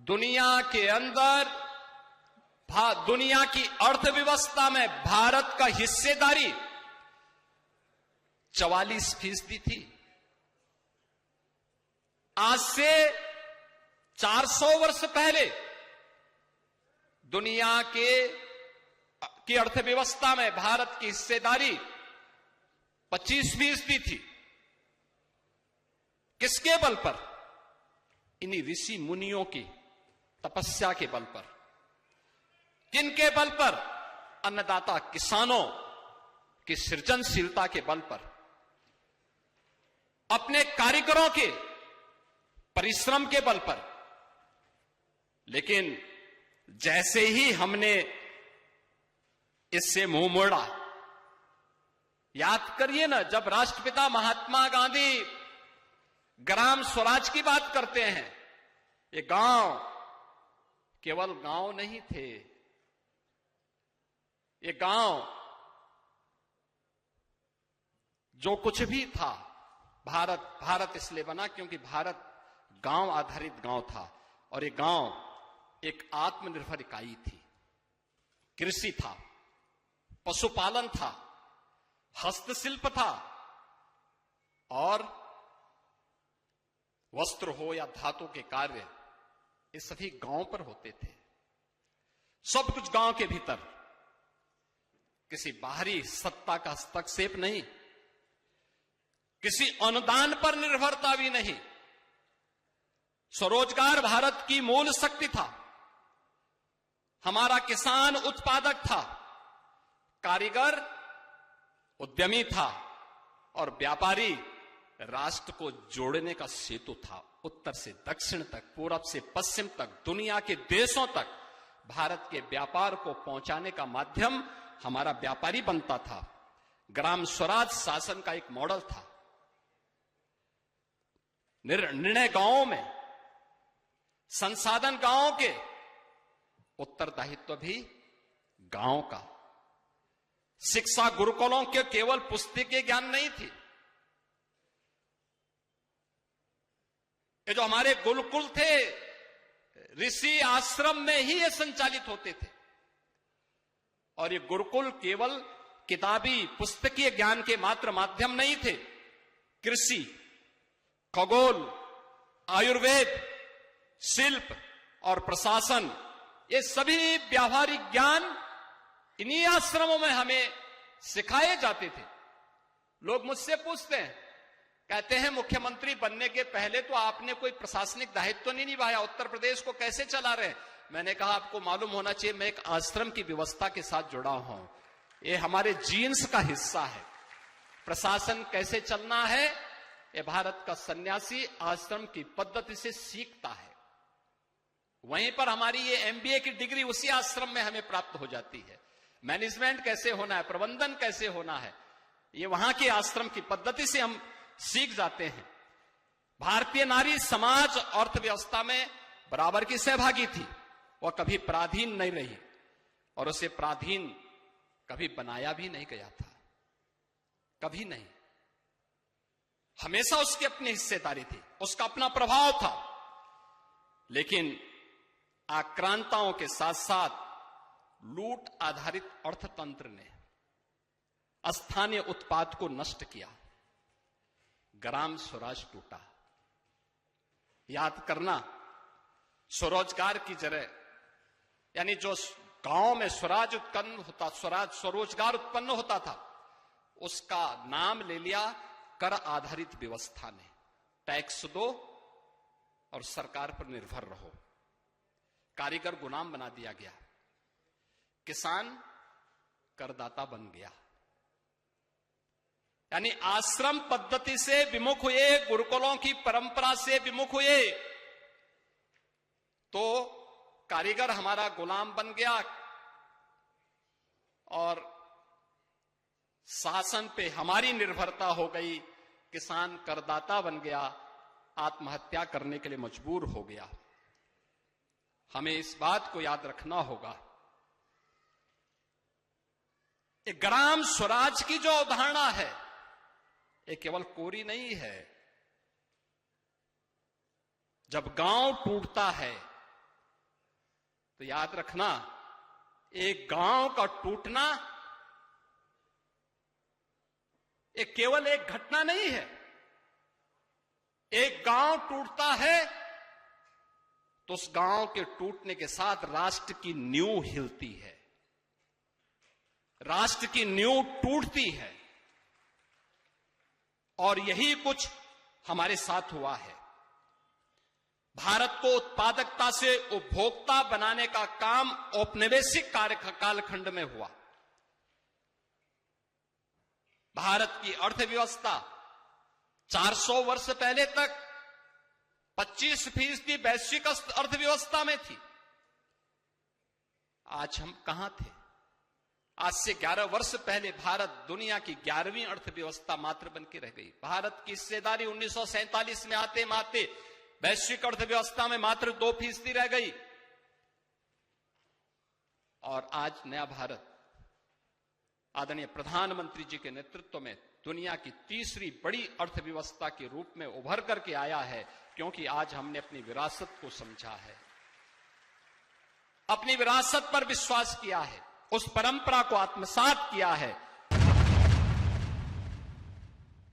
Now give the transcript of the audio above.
दुनिया के अंदर दुनिया की अर्थव्यवस्था में भारत का हिस्सेदारी 44% थी। आज से 400 वर्ष पहले दुनिया की अर्थव्यवस्था में भारत की हिस्सेदारी 25% थी। किसके बल पर? इन्हीं ऋषि मुनियों की तपस्या के बल पर। किनके बल पर? अन्नदाता किसानों की सृजनशीलता के बल पर, अपने कारीगरों के परिश्रम के बल पर। लेकिन जैसे ही हमने इससे मुंह मोड़ा, याद करिए ना, जब राष्ट्रपिता महात्मा गांधी ग्राम स्वराज की बात करते हैं, ये गांव केवल गांव नहीं थे। ये गांव जो कुछ भी था, भारत इसलिए बना क्योंकि भारत गांव आधारित गांव था। और ये गांव एक आत्मनिर्भर इकाई थी। कृषि था, पशुपालन था, हस्तशिल्प था, और वस्त्र हो या धातु के कार्य, ये सभी गांव पर होते थे। सब कुछ गांव के भीतर, किसी बाहरी सत्ता का हस्तक्षेप नहीं, किसी अनुदान पर निर्भरता भी नहीं। स्वरोजगार भारत की मूल शक्ति था। हमारा किसान उत्पादक था, कारीगर उद्यमी था, और व्यापारी राष्ट्र को जोड़ने का सेतु था। उत्तर से दक्षिण तक, पूरब से पश्चिम तक, दुनिया के देशों तक भारत के व्यापार को पहुंचाने का माध्यम हमारा व्यापारी बनता था। ग्राम स्वराज शासन का एक मॉडल था। निर्णय गांवों में, संसाधन गांवों के, उत्तरदायित्व भी गांव का। शिक्षा गुरुकुलों के केवल पुस्तकीय ज्ञान नहीं थी। ये जो हमारे गुरुकुल थे, ऋषि आश्रम में ही ये संचालित होते थे। और ये गुरुकुल केवल किताबी पुस्तकीय ज्ञान के मात्र माध्यम नहीं थे। कृषि, खगोल, आयुर्वेद, शिल्प और प्रशासन, ये सभी व्यावहारिक ज्ञान इन्हीं आश्रमों में हमें सिखाए जाते थे। लोग मुझसे पूछते हैं, कहते हैं मुख्यमंत्री बनने के पहले तो आपने कोई प्रशासनिक दायित्व तो नहीं निभाया, उत्तर प्रदेश को कैसे चला रहे? मैंने कहा आपको मालूम होना चाहिए, मैं एक आश्रम की व्यवस्था के साथ जुड़ा हूं। ये हमारे जीन्स का हिस्सा है। प्रशासन कैसे चलना है, ये भारत का सन्यासी आश्रम की पद्धति से सीखता है। वहीं पर हमारी ये एमबीए की डिग्री उसी आश्रम में हमें प्राप्त हो जाती है। मैनेजमेंट कैसे होना है, प्रबंधन कैसे होना है, ये वहां के आश्रम की पद्धति से हम सीख जाते हैं। भारतीय नारी समाज अर्थव्यवस्था में बराबर की सहभागी थी। वह कभी पराधीन नहीं रही, और उसे पराधीन कभी बनाया भी नहीं गया था, कभी नहीं। हमेशा उसकी अपनी हिस्सेदारी थी, उसका अपना प्रभाव था। लेकिन आक्रांताओं के साथ साथ लूट आधारित अर्थतंत्र ने स्थानीय उत्पाद को नष्ट किया। ग्राम स्वराज टूटा। याद करना, स्वरोजगार की जगह, यानी जो गांव में स्वराज उत्पन्न होता, स्वरोजगार उत्पन्न होता था, उसका नाम ले लिया कर आधारित व्यवस्था ने। टैक्स दो और सरकार पर निर्भर रहो। कारीगर गुलाम बना दिया गया, किसान करदाता बन गया। यानी आश्रम पद्धति से विमुख हुए, गुरुकुलों की परंपरा से विमुख हुए, तो कारीगर हमारा गुलाम बन गया और शासन पे हमारी निर्भरता हो गई। किसान करदाता बन गया, आत्महत्या करने के लिए मजबूर हो गया। हमें इस बात को याद रखना होगा, ग्राम स्वराज की जो अवधारणा है, ये केवल कोरी नहीं है। जब गांव टूटता है, तो याद रखना, एक गांव का टूटना एक केवल एक घटना नहीं है। एक गांव टूटता है तो उस गांव के टूटने के साथ राष्ट्र की नींव हिलती है, राष्ट्र की नींव टूटती है। और यही कुछ हमारे साथ हुआ है। भारत को उत्पादकता से उपभोक्ता बनाने का काम औपनिवेशिक कालखंड में हुआ। भारत की अर्थव्यवस्था 400 वर्ष पहले तक 25% वैश्विक अर्थव्यवस्था में थी। आज हम कहां थे? आज से 11 वर्ष पहले भारत दुनिया की 11वीं अर्थव्यवस्था मात्र बन के रह गई। भारत की हिस्सेदारी 1947 में आते माते वैश्विक अर्थव्यवस्था में मात्र 2% रह गई। और आज नया भारत आदरणीय प्रधानमंत्री जी के नेतृत्व में दुनिया की तीसरी बड़ी अर्थव्यवस्था के रूप में उभर करके आया है, क्योंकि आज हमने अपनी विरासत को समझा है, अपनी विरासत पर विश्वास किया है, उस परंपरा को आत्मसात किया है